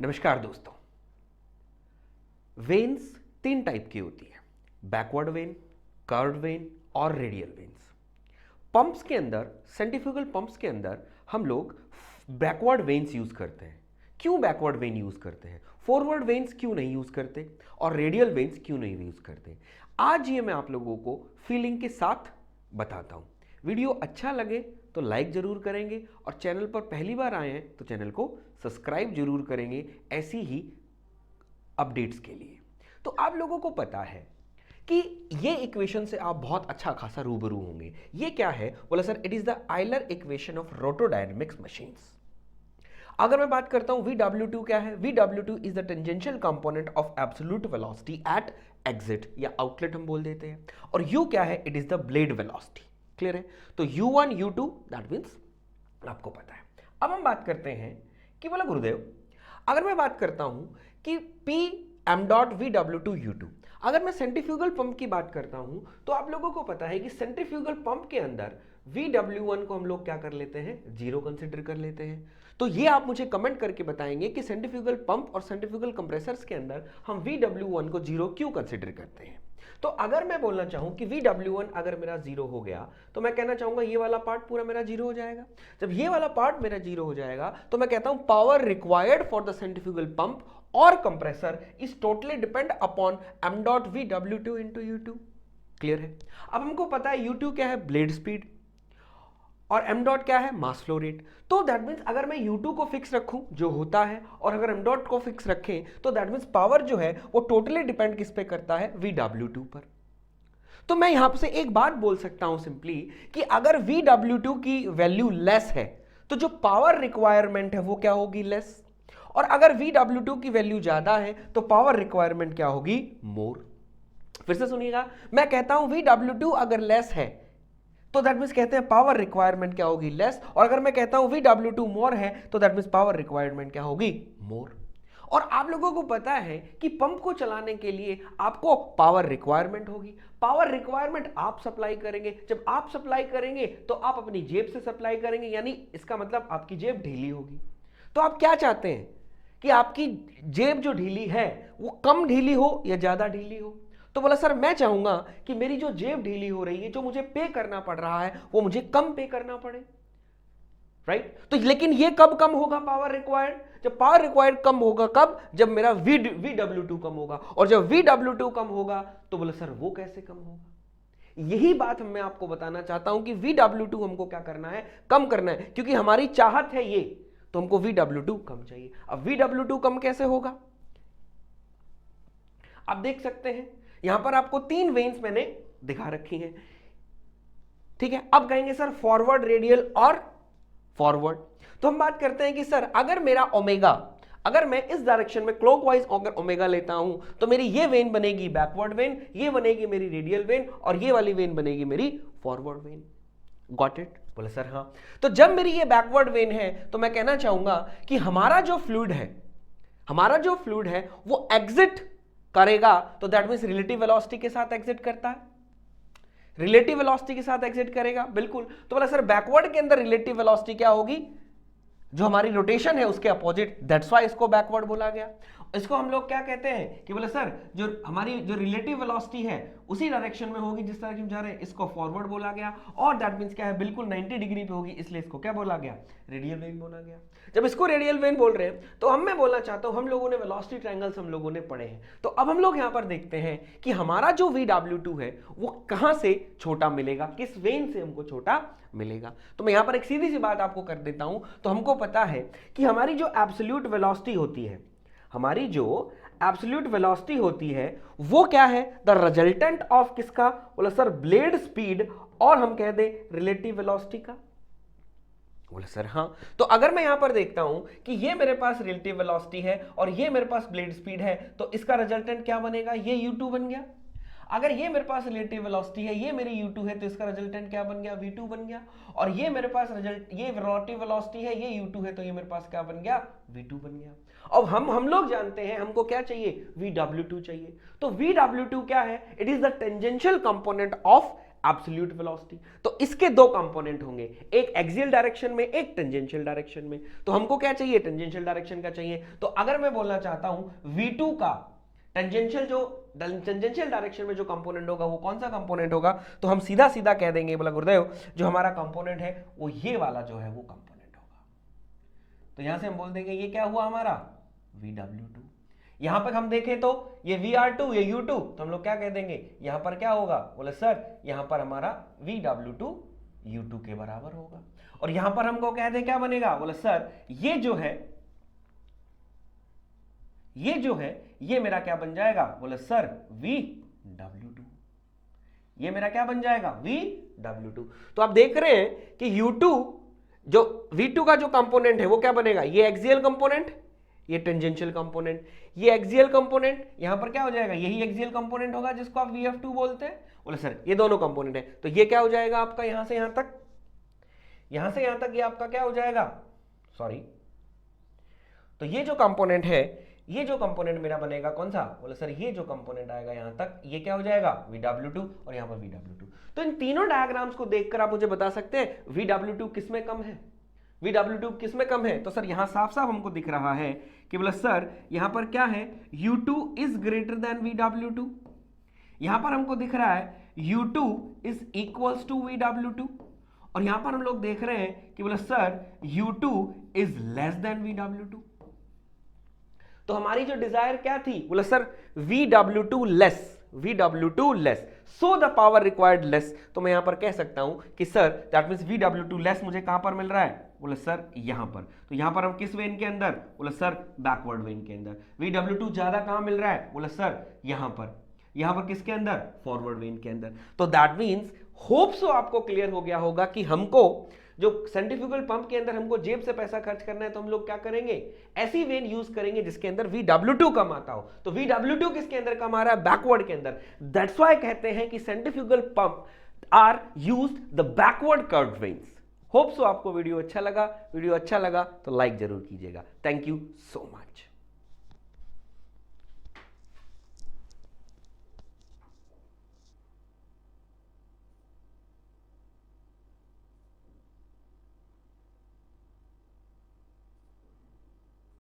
नमस्कार दोस्तों। वेन्स तीन टाइप की होती है, बैकवर्ड वेन, कर्व्ड वेन और रेडियल वेन्स। पंप्स के अंदर, सेंट्रीफ्यूगल पंप्स के अंदर हम लोग बैकवर्ड वेन्स यूज करते हैं। क्यों बैकवर्ड वेन यूज करते हैं? फॉरवर्ड वेन्स क्यों नहीं यूज करते और रेडियल वेन्स क्यों नहीं यूज करते? आज ये मैं आप लोगों को फीलिंग के साथ बताता हूं। वीडियो अच्छा लगे तो लाइक जरूर करेंगे और चैनल पर पहली बार आए हैं तो चैनल को सब्सक्राइब जरूर करेंगे ऐसी ही अपडेट्स के लिए। तो आप लोगों को पता है कि ये इक्वेशन से आप बहुत अच्छा खासा रूबरू होंगे। ये क्या है? बोला sir, it is the Euler equation of rotodynamics machines. अगर मैं बात करता हूं VW2 क्या है? VW2 is the tangential component of absolute velocity at exit या आउटलेट हम बोल देते हैं। और U क्या है? It is the blade velocity. Clear है? तो U1 U2 दैट मींस आपको पता है। अब हम बात करते हैं कि बोला गुरुदेव, अगर मैं बात करता हूं कि P m dot VW2 U2, अगर मैं सेंट्रीफ्यूगल पंप की बात करता हूं तो आप लोगों को पता है कि सेंट्रीफ्यूगल पंप के अंदर VW1 को हम लोग क्या कर लेते हैं? जीरो कंसिडर कर लेते हैं। तो ये आप मुझे कमेंट करके बताएंगे कि सेंट्रीफ्यूगल पंप और सेंट्रीफ्यूगल कंप्रेसर्स के अंदर हम VW1 को जीरो क्यों कंसिडर करते हैं? तो अगर मैं बोलना चाहूं कि VW1 अगर मेरा जीरो हो गया तो मैं कहना चाहूंगा ये वाला पार्ट पूरा मेरा जीरो हो जाएगा। जब ये वाला पार्ट मेरा जीरो हो जाएगा तो मैं कहता हूं power required for the centrifugal pump और compressor is totally depend upon m dot VW2 into U2। Clear है? अब हमको पता है U2 क्या है? ब्लेड स्पीड, और m डॉट क्या है? Mass flow rate. तो दैट मींस अगर मैं U2 को फिक्स रखूं जो होता है और अगर m डॉट को फिक्स रखें तो दैट मींस पावर जो है वो टोटली डिपेंड किस पे करता है? VW2 पर। तो मैं यहां से एक बात बोल सकता हूं सिंपली कि अगर VW2 की वैल्यू लेस है तो जो पावर रिक्वायरमेंट है वो क्या होगी? लेस। और अगर VW2 की वैल्यू ज्यादा है तो पावर रिक्वायरमेंट क्या होगी? मोर। फिर से सुनिएगा, मैं कहता हूं VW2 अगर लेस है तो दैट मींस कहते हैं पावर रिक्वायरमेंट क्या होगी? लेस। और अगर मैं कहता हूं VW2 मोर है तो दैट मींस पावर रिक्वायरमेंट क्या होगी? मोर। और आप लोगों को पता है कि पंप को चलाने के लिए आपको पावर रिक्वायरमेंट होगी। पावर रिक्वायरमेंट आप सप्लाई करेंगे। जब आप सप्लाई करेंगे तो आप अपनी जेब से सप्लाई करेंगे, यानी इसका मतलब आपकी जेब ढीली होगी। तो आप क्या चाहते हैं कि आपकी जेब जो ढीली है वो कम ढीली हो या ज्यादा ढीली हो? तो बोला सर, मैं चाहूंगा कि मेरी जो जेब ढीली हो रही है, जो मुझे पे करना पड़ रहा है, वो मुझे कम पे करना पड़े। राइट? तो लेकिन ये कब कम होगा पावर रिक्वायर्ड? जब पावर रिक्वायर्ड कम होगा, कब? जब मेरा VW2 कम होगा। और जब VW2 कम होगा तो बोले सर वो कैसे कम होगा? यही बात मैं आपको बताना चाहता हूं कि VW2 हमको क्या करना है? कम करना है, क्योंकि हमारी चाहत है ये, तो हमको VW2 कम चाहिए। अब VW2 कम कैसे होगा? आप देख सकते हैं यहां पर आपको तीन वेन्स मैंने दिखा रखी हैं। ठीक है, अब कहेंगे सर फॉरवर्ड, रेडियल और फॉरवर्ड। तो हम बात करते हैं कि सर अगर मेरा ओमेगा, अगर मैं इस डायरेक्शन में क्लॉकवाइज अगर ओमेगा लेता हूं तो मेरी ये वेन बनेगी बैकवर्ड वेन, ये बनेगी मेरी रेडियल वेन और ये वाली वेन बनेगी मेरी फॉरवर्ड वेन। Got it? बोले सर हाँ। तो जब मेरी ये बैकवर्ड वेन है तो मैं कहना चाहूंगा कि हमारा जो फ्लूइड है वो एग्जिट करेगा, तो दैट मींस रिलेटिव वेलोसिटी के साथ एग्जिट करता है। रिलेटिव वेलोसिटी के साथ एग्जिट करेगा, बिल्कुल। तो बोला सर बैकवर्ड के अंदर रिलेटिव वेलोसिटी क्या होगी? जो हमारी रोटेशन है उसके अपोजिट, दैट्स व्हाई इसको बैकवर्ड बोला गया। इसको हम लोग क्या कहते हैं कि बोले सर जो हमारी जो रिलेटिव वेलोसिटी है उसी डायरेक्शन में होगी जिस डायरेक्शन जा रहे हैं, इसको फॉरवर्ड बोला गया। और दैट मींस क्या है? बिल्कुल 90 डिग्री पे होगी, इसलिए इसको क्या बोला गया? रेडियल वेन बोला गया। जब इसको रेडियल वेन बोल रहे हैं तो मैं बोलना चाहता हूं, हम लोगों ने वेलोसिटी ट्रायंगल्स हम लोगों ने पढ़े हैं, तो अब हम लोग यहां पर देखते हैं कि हमारा जो VW2 है वो कहां से छोटा मिलेगा, किस वेन से हमको छोटा मिलेगा। तो मैं यहां पर एक सीधी सी बात आपको कर देता हूं। तो हमको पता है कि हमारी जो एब्सोल्यूट वेलोसिटी होती है, हमारी जो एब्सोल्यूट वेलोसिटी होती है वो क्या है? द रिजल्टेंट ऑफ किसका? बोला सर ब्लेड स्पीड और हम कह दे रिलेटिव वेलोसिटी का। बोला सर हाँ। तो अगर मैं यहां पर देखता हूं कि ये मेरे पास रिलेटिव वेलोसिटी है और ये मेरे पास ब्लेड स्पीड है, तो इसका रिजल्टेंट क्या बनेगा? ये U2 बन गया। अगर ये मेरे पास रिलेटिव वेलोसिटी है, ये मेरी U2 है, तो इसका रिजल्टेंट क्या बन गया? V2 बन गया। और ये मेरे पास ये रिलेटिव वेलोसिटी है, ये U2 है, तो ये मेरे पास क्या बन गया? V2 बन गया। अब हम लोग जानते हैं हमको क्या चाहिए? VW2 चाहिए। तो VW2 क्या है? It is the tangential component of absolute velocity. तो इसके दो कंपोनेंट होंगे, एक एक्सियल डायरेक्शन में, एक टेंजेंशियल डायरेक्शन में। तो हमको क्या चाहिए, टेंजेंशियल डायरेक्शन का चाहिए। तो अगर मैं बोलना चाहता हूं V2 का टेंजेंशियल डायरेक्शन में जो कंपोनेंट होगा वो कौन सा कंपोनेंट होगा, तो हम सीधा सीधा कह देंगे, बोला गुरुदेव जो हमारा कंपोनेंट है वो ये वाला जो है वो कंपोनेंट होगा। तो यहां से हम बोल देंगे ये क्या हुआ हमारा VW2। यहां पर हम देखें तो ये VR2 ये U2, तो हम लोग क्या कह देंगे, यहां पर क्या होगा, बोले सर यहां पर हमारा VW2 U2 के बराबर होगा। और यहां पर हमको कह दे क्या बनेगा, बोले सर ये जो है ये मेरा क्या बन जाएगा, बोले सर VW2। ये मेरा क्या बन जाएगा, VW2। तो आप देख रहे हैं कि U2 जो V2 का जो कंपोनेंट है वो क्या बनेगा, ये एक्सियल कंपोनेंट, ये टेंजेंशियल कंपोनेंट, ये एक्सियल कंपोनेंट, यहां पर क्या हो जाएगा, यही एक्सियल कंपोनेंट होगा जिसको आप VF2 बोलते हैं। बोले सर ये दोनों कंपोनेंट है, तो ये क्या हो जाएगा आपका, यहां से यहां तक, यहां से यहां तक ये आपका क्या हो जाएगा, सॉरी, तो ये जो कंपोनेंट है, ये जो कंपोनेंट मेरा बनेगा कौन सा, बोले सर ये जो कंपोनेंट आएगा यहां तक, ये क्या हो जाएगा VW2 और यहां पर VW2। तो इन तीनों डायग्राम्स को देखकर आप मुझे बता सकते हैं VW2 किसमें कम है, VW2 किसमें कम है। तो सर यहां साफ साफ हमको दिख रहा है कि बोले सर यहां पर क्या है, U2 is greater than VW2। यहां पर हमको दिख रहा है U2 is equals to VW2, और यहां पर हम लोग देख रहे हैं कि बोले sir U2 is less than VW2। तो हमारी जो डिजायर क्या थी, बोले sir VW2 less, so the power required less. तो मैं यहां पर कह सकता हूं कि sir that means VW2 less मुझे कहां पर मिल रहा है, बोले सर यहां पर। तो यहां पर हम किस वेन के अंदर, बोले सर बैकवर्ड वेन के अंदर। VW2 ज्यादा कहां मिल रहा है, बोले सर यहां पर किसके अंदर, फॉरवर्ड वेन के अंदर। तो दैट मींस होप सो आपको क्लियर हो गया होगा कि हमको जो सेंट्रीफ्यूगल पंप के अंदर हमको जेब से पैसा खर्च करना है, तो हम लोग क्या करेंगे, ऐसी वेन यूज करेंगे जिसके अंदर VW2 कम आता हो। तो VW2 किसके अंदर कम आ रहा है, बैकवर्ड के अंदर। दैट्स व्हाई कहते हैं कि centrifugal pump are used the backward curved vanes. Hope so आपको वीडियो अच्छा लगा तो लाइक जरूर कीजिएगा। Thank you so much.